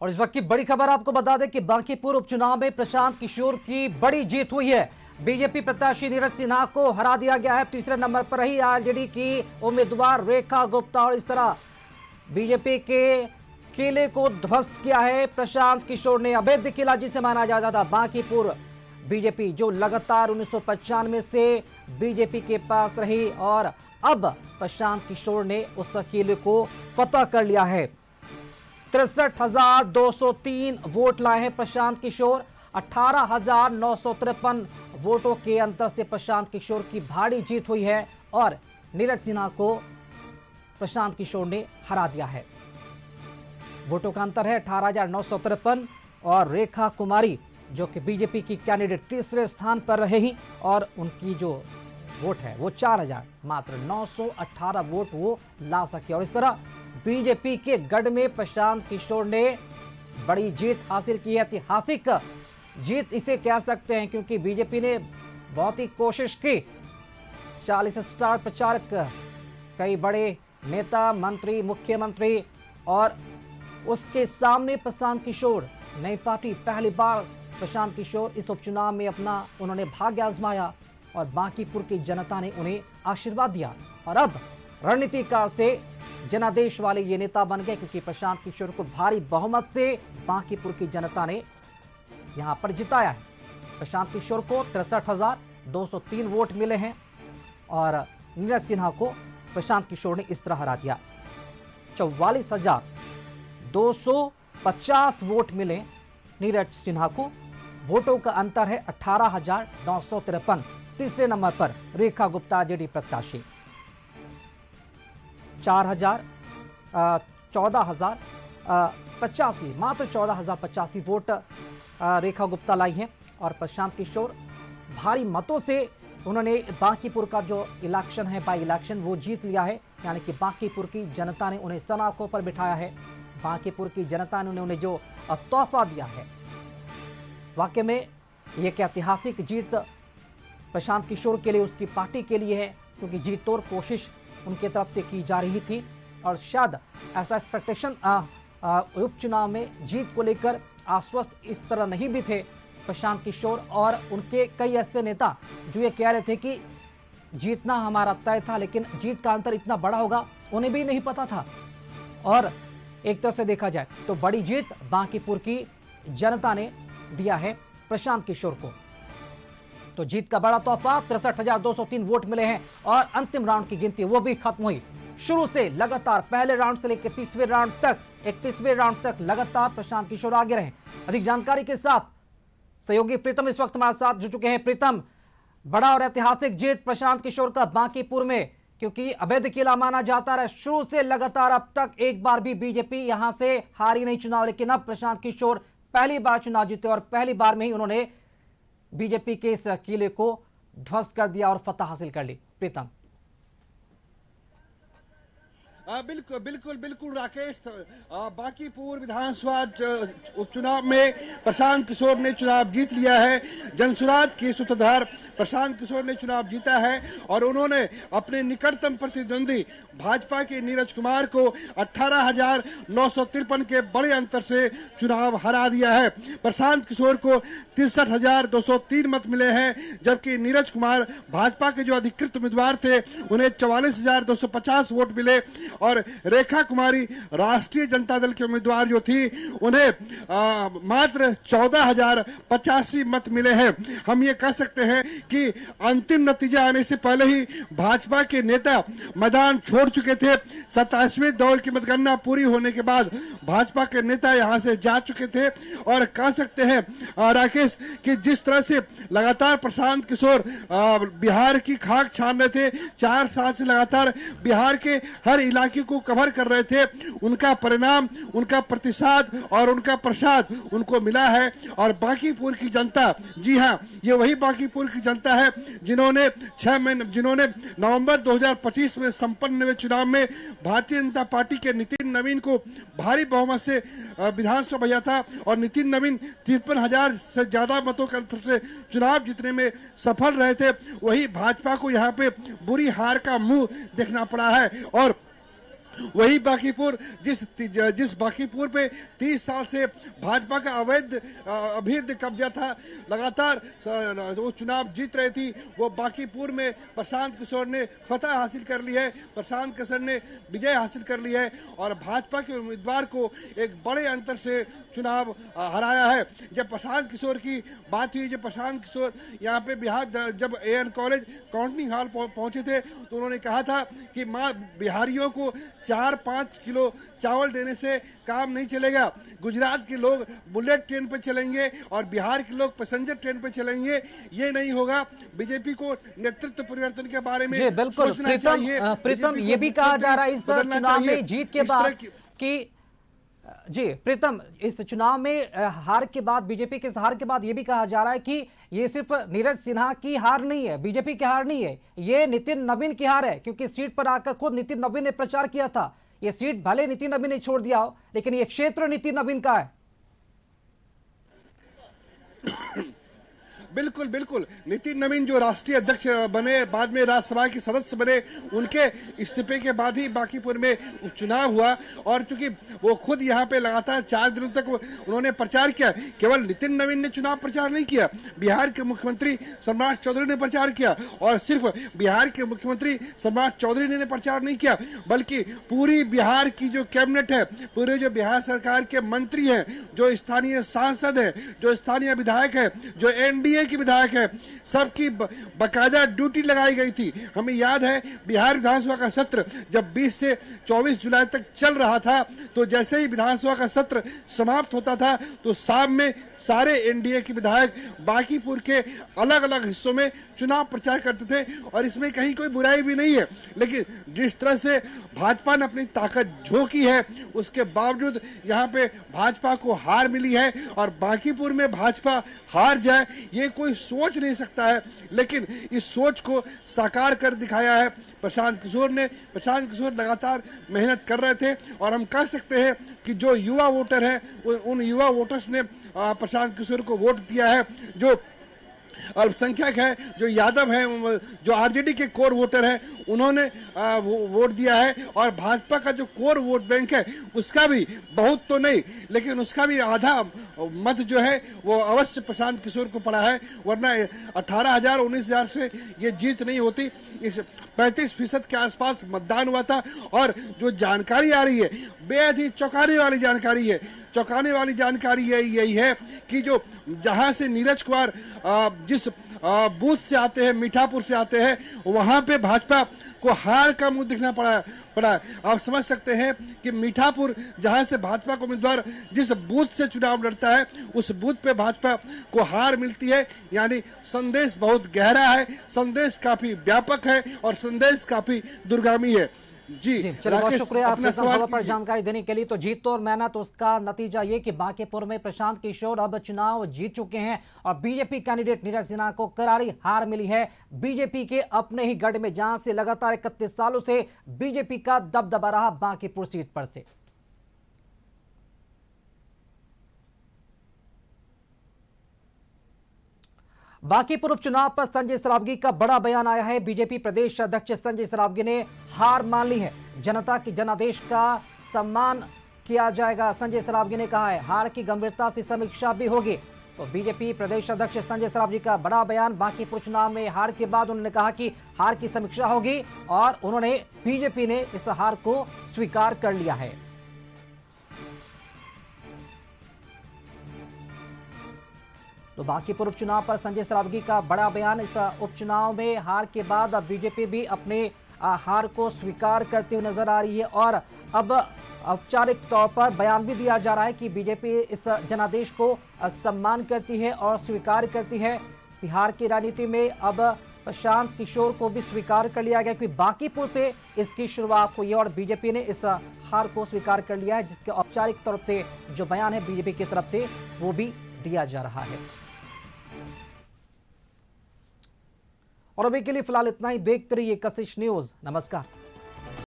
और इस वक्त की बड़ी खबर आपको बता दें कि बांकीपुर उपचुनाव में प्रशांत किशोर की बड़ी जीत हुई है। बीजेपी प्रत्याशी नीरज सिन्हा को हरा दिया गया है। तीसरे नंबर पर रही आरजेडी की उम्मीदवार रेखा गुप्ता और इस तरह बीजेपी के किले को ध्वस्त किया है प्रशांत किशोर ने। अवैध किला जिसे माना जाता था बांकीपुर बीजेपी, जो लगातार 1995 से बीजेपी के पास रही, और अब प्रशांत किशोर ने उस किले को फतह कर लिया है। 63,203 वोट लाए हैं प्रशांत किशोर। 18,953 वोटों के अंतर से प्रशांत किशोर की भारी जीत हुई है और नीरज सिन्हा को प्रशांत किशोर ने हरा दिया है। वोटों का अंतर है 18,953 और रेखा कुमारी जो कि बीजेपी की कैंडिडेट तीसरे स्थान पर रहेगी और उनकी जो वोट है वो 4,918 वोट वो ला सके। और इस तरह बीजेपी के गढ़ में प्रशांत किशोर ने बड़ी जीत हासिल की है। ऐतिहासिक जीत इसे कह सकते हैं क्योंकि बीजेपी ने बहुत ही कोशिश की। 40 स्टार प्रचारक, कई बड़े नेता, मंत्री, मुख्यमंत्री और उसके सामने प्रशांत किशोर, नई पार्टी, पहली बार प्रशांत किशोर इस उपचुनाव में उन्होंने भाग्य आजमाया और बांकीपुर की जनता ने उन्हें आशीर्वाद दिया और अब रणनीतिकार से जनादेश वाले ये नेता बन गए क्योंकि प्रशांत किशोर को भारी बहुमत से बांकीपुर की जनता ने यहां पर जिताया है। प्रशांत किशोर को 63,203 वोट मिले हैं और नीरज सिन्हा को प्रशांत किशोर ने इस तरह हरा दिया। 44,250 वोट मिले नीरज सिन्हा को। वोटों का अंतर है 18,953। तीसरे नंबर पर रेखा गुप्ता जेडी प्रत्याशी। 14,085 मात्र 14,085 वोट रेखा गुप्ता लाई हैं और प्रशांत किशोर भारी मतों से उन्होंने बांकीपुर का जो इलेक्शन है, बाई इलेक्शन, वो जीत लिया है। यानी कि बांकीपुर की जनता ने उन्हें सलाखों पर बिठाया है। बांकीपुर की जनता ने उन्हें जो तोहफा दिया है, वाकई में एक ऐतिहासिक जीत प्रशांत किशोर के लिए, उसकी पार्टी के लिए है क्योंकि जीत तोड़ कोशिश उनके तरफ से की जा रही थी और शायद ऐसा एक्सपेक्टेशन उपचुनाव में जीत को लेकर आश्वस्त इस तरह नहीं भी थे प्रशांत किशोर और उनके कई ऐसे नेता जो ये कह रहे थे कि जीतना हमारा तय था, लेकिन जीत का अंतर इतना बड़ा होगा उन्हें भी नहीं पता था। और एक तरह से देखा जाए तो बड़ी जीत बांकीपुर की जनता ने दिया है प्रशांत किशोर को। तो जीत का बड़ा तोहफा, 63,203 वोट मिले हैं और अंतिम राउंड की गिनती वो भी खत्म हुई। शुरू से लगातार पहले राउंड से लेकर 31वें राउंड तक लगातार प्रशांत किशोर आगे रहे। अधिक जानकारी के साथ सहयोगी प्रीतम इस वक्त हमारे साथ जुड़ चुके हैं। प्रीतम, बड़ा और ऐतिहासिक जीत प्रशांत किशोर का बांकीपुर में, क्योंकि अवैध किला माना जाता रहा शुरू से लगातार, अब तक एक बार भी बीजेपी यहां से हारी नहीं चुनाव, लेकिन अब प्रशांत किशोर पहली बार चुनाव जीते और पहली बार में ही उन्होंने बीजेपी के इस किले को ध्वस्त कर दिया और फतह हासिल कर ली। प्रीतम। बिल्कुल बिल्कुल बिल्कुल राकेश, बांकीपुर विधानसभा उपचुनाव में प्रशांत किशोर ने चुनाव जीत लिया है। जनसुराज के सूत्रधार प्रशांत किशोर ने चुनाव जीता है और उन्होंने अपने निकटतम प्रतिद्वंदी भाजपा के नीरज कुमार को 18,953 के बड़े अंतर से चुनाव हरा दिया है। प्रशांत किशोर को 63,203 मत मिले हैं, जबकि नीरज कुमार भाजपा के जो अधिकृत उम्मीदवार थे उन्हें 44,250 वोट मिले और रेखा कुमारी राष्ट्रीय जनता दल के उम्मीदवार जो थी उन्हें मात्र 14,085 मत मिले हैं। हम ये कह सकते हैं कि अंतिम नतीजा आने से पहले ही भाजपा के नेता मैदान छोड़ चुके थे। 27वें दौर की मतगणना पूरी होने के बाद भाजपा के नेता यहां से जा चुके थे और कह सकते हैं राकेश कि जिस तरह से लगातार प्रशांत किशोर बिहार की खाक छान रहे थे, 4 साल से लगातार बिहार के हर इलाके को कवर कर रहे थे, उनका परिणाम, उनका प्रतिसाद और उनका प्रसाद उनको मिला है। और बांकीपुर की जनता, जी हां, ये वही बांकीपुर की जनता है जिन्होंने नवंबर 2025 में संपन्न हुए चुनाव में भारतीय जनता पार्टी के नितिन नवीन को भारी बहुमत से विधानसभा भेजा था और नितिन नवीन 53,000 से ज्यादा मतों के अंतर से चुनाव जीतने में सफल रहे थे। वही भाजपा को यहाँ पे बुरी हार का मुंह देखना पड़ा है और वही बांकीपुर जिस बांकीपुर पे 30 साल से भाजपा का अवैध कब्जा था, लगातार वो चुनाव जीत रही थी, वो बांकीपुर में प्रशांत किशोर ने फतह हासिल कर ली है, प्रशांत किशोर ने विजय हासिल कर ली है और भाजपा के उम्मीदवार को एक बड़े अंतर से चुनाव हराया है। जब प्रशांत किशोर की बात हुई, जब प्रशांत किशोर यहाँ पे बिहार जब एएन कॉलेज काउंटिंग हॉल पहुंचे थे तो उन्होंने कहा था कि माँ बिहारियों को 4-5 किलो चावल देने से काम नहीं चलेगा, गुजरात के लोग बुलेट ट्रेन पर चलेंगे और बिहार के लोग पैसेंजर ट्रेन पर चलेंगे, ये नहीं होगा। बीजेपी को नेतृत्व परिवर्तन के बारे में जी बिल्कुल प्रीतम, ये भी कहा जा रहा है इस चुनाव में जीत के बाद कि जी प्रीतम, इस चुनाव में हार के बाद, बीजेपी के हार के बाद ये भी कहा जा रहा है कि ये सिर्फ नीरज सिन्हा की हार नहीं है, बीजेपी की हार नहीं है, ये नितिन नवीन की हार है, क्योंकि सीट पर आकर खुद नितिन नवीन ने प्रचार किया था। ये सीट भले नितिन नवीन ने छोड़ दिया हो, लेकिन ये क्षेत्र नितिन नवीन का है। बिल्कुल बिल्कुल, नितिन नवीन जो राष्ट्रीय अध्यक्ष बने, बाद में राज्यसभा के सदस्य बने, उनके इस्तीफे के बाद ही बांकीपुर में उपचुनाव हुआ और चूंकि वो खुद यहाँ पे लगातार 4 दिनों तक उन्होंने प्रचार किया। केवल नितिन नवीन ने चुनाव प्रचार नहीं किया, बिहार के मुख्यमंत्री सम्राट चौधरी ने प्रचार किया और सिर्फ बिहार के मुख्यमंत्री सम्राट चौधरी ने प्रचार नहीं किया, बल्कि पूरी बिहार की जो कैबिनेट है, पूरे जो बिहार सरकार के मंत्री हैं, जो स्थानीय सांसद है, जो स्थानीय विधायक है, जो एनडीए की विधायक है, सबकी बकायदा ड्यूटी लगाई गई थी। हमें याद है बिहार विधानसभा का सत्र जब 20 से 24 जुलाई तक चल रहा था, तो जैसे ही विधानसभा का सत्र समाप्त होता था तो शाम में सारे एनडीए के विधायक बांकीपुर के अलग अलग हिस्सों में चुनाव प्रचार करते थे और इसमें कहीं कोई बुराई भी नहीं है। लेकिन जिस तरह से भाजपा ने अपनी ताकत झोंकी है, उसके बावजूद यहाँ पे भाजपा को हार मिली है और बांकीपुर में भाजपा हार जाए ये कोई सोच नहीं सकता है, लेकिन इस सोच को साकार कर दिखाया है प्रशांत किशोर ने। प्रशांत किशोर लगातार मेहनत कर रहे थे और हम कह सकते हैं कि जो युवा वोटर है उन युवा वोटर्स ने प्रशांत किशोर को वोट दिया है। जो अल्पसंख्यक है, जो यादव है, जो आरजेडी के कोर वोटर है, उन्होंने वोट दिया है और भाजपा का जो कोर वोट बैंक है उसका भी बहुत तो नहीं, लेकिन उसका भी आधा मत जो है वो अवश्य प्रशांत किशोर को पड़ा है, वरना 18,000 19,000 से ये जीत नहीं होती। इस 35% के आसपास मतदान हुआ था और जो जानकारी आ रही है बेहद ही चौंकाने वाली जानकारी है। चौंकाने वाली जानकारी यही है कि जो जहां से नीरज कुमार जिस बूथ से आते हैं, मीठापुर से आते हैं, वहां पे भाजपा को हार का मुंह दिखना पड़ा। आप समझ सकते हैं कि मीठापुर जहां से भाजपा को उम्मीदवार जिस बूथ से चुनाव लड़ता है उस बूथ पे भाजपा को हार मिलती है, यानी संदेश बहुत गहरा है, संदेश काफी व्यापक है और संदेश काफी दूरगामी है। जी चलिए, बहुत शुक्रिया आपके खबर पर जानकारी देने के लिए। तो जीत तो और मेहनत, उसका नतीजा ये कि बांकीपुर में प्रशांत किशोर अब चुनाव जीत चुके हैं और बीजेपी कैंडिडेट नीरज सिन्हा को करारी हार मिली है बीजेपी के अपने ही गढ़ में, जहां से लगातार 31 सालों से बीजेपी का दबदबा रहा बांकीपुर सीट पर से। बांकीपुर उपचुनाव पर संजय सरावगी का बड़ा बयान आया है। बीजेपी प्रदेश अध्यक्ष संजय सरावगी ने हार मान ली है, जनता की जनादेश का सम्मान किया जाएगा। संजय सरावगी ने कहा है हार की गंभीरता से समीक्षा भी होगी। तो बीजेपी प्रदेश अध्यक्ष संजय सरावगी का बड़ा बयान, बांकीपुर चुनाव में हार के बाद उन्होंने कहा कि हार की समीक्षा होगी और उन्होंने बीजेपी ने इस हार को स्वीकार कर लिया है। तो बांकीपुर उपचुनाव पर संजय सरावगी का बड़ा बयान। इस उपचुनाव में हार के बाद अब बीजेपी भी अपने हार को स्वीकार करते हुए नजर आ रही है और अब औपचारिक तौर पर बयान भी दिया जा रहा है कि बीजेपी इस जनादेश को सम्मान करती है और स्वीकार करती है। बिहार की राजनीति में अब प्रशांत किशोर को भी स्वीकार कर लिया गया कि बांकीपुर से इसकी शुरुआत हुई है और बीजेपी ने इस हार को स्वीकार कर लिया है, जिसके औपचारिक तौर से जो बयान है बीजेपी की तरफ से वो भी दिया जा रहा है। और अभी के लिए फिलहाल इतना ही। देखते रहिए कशिश न्यूज। नमस्कार।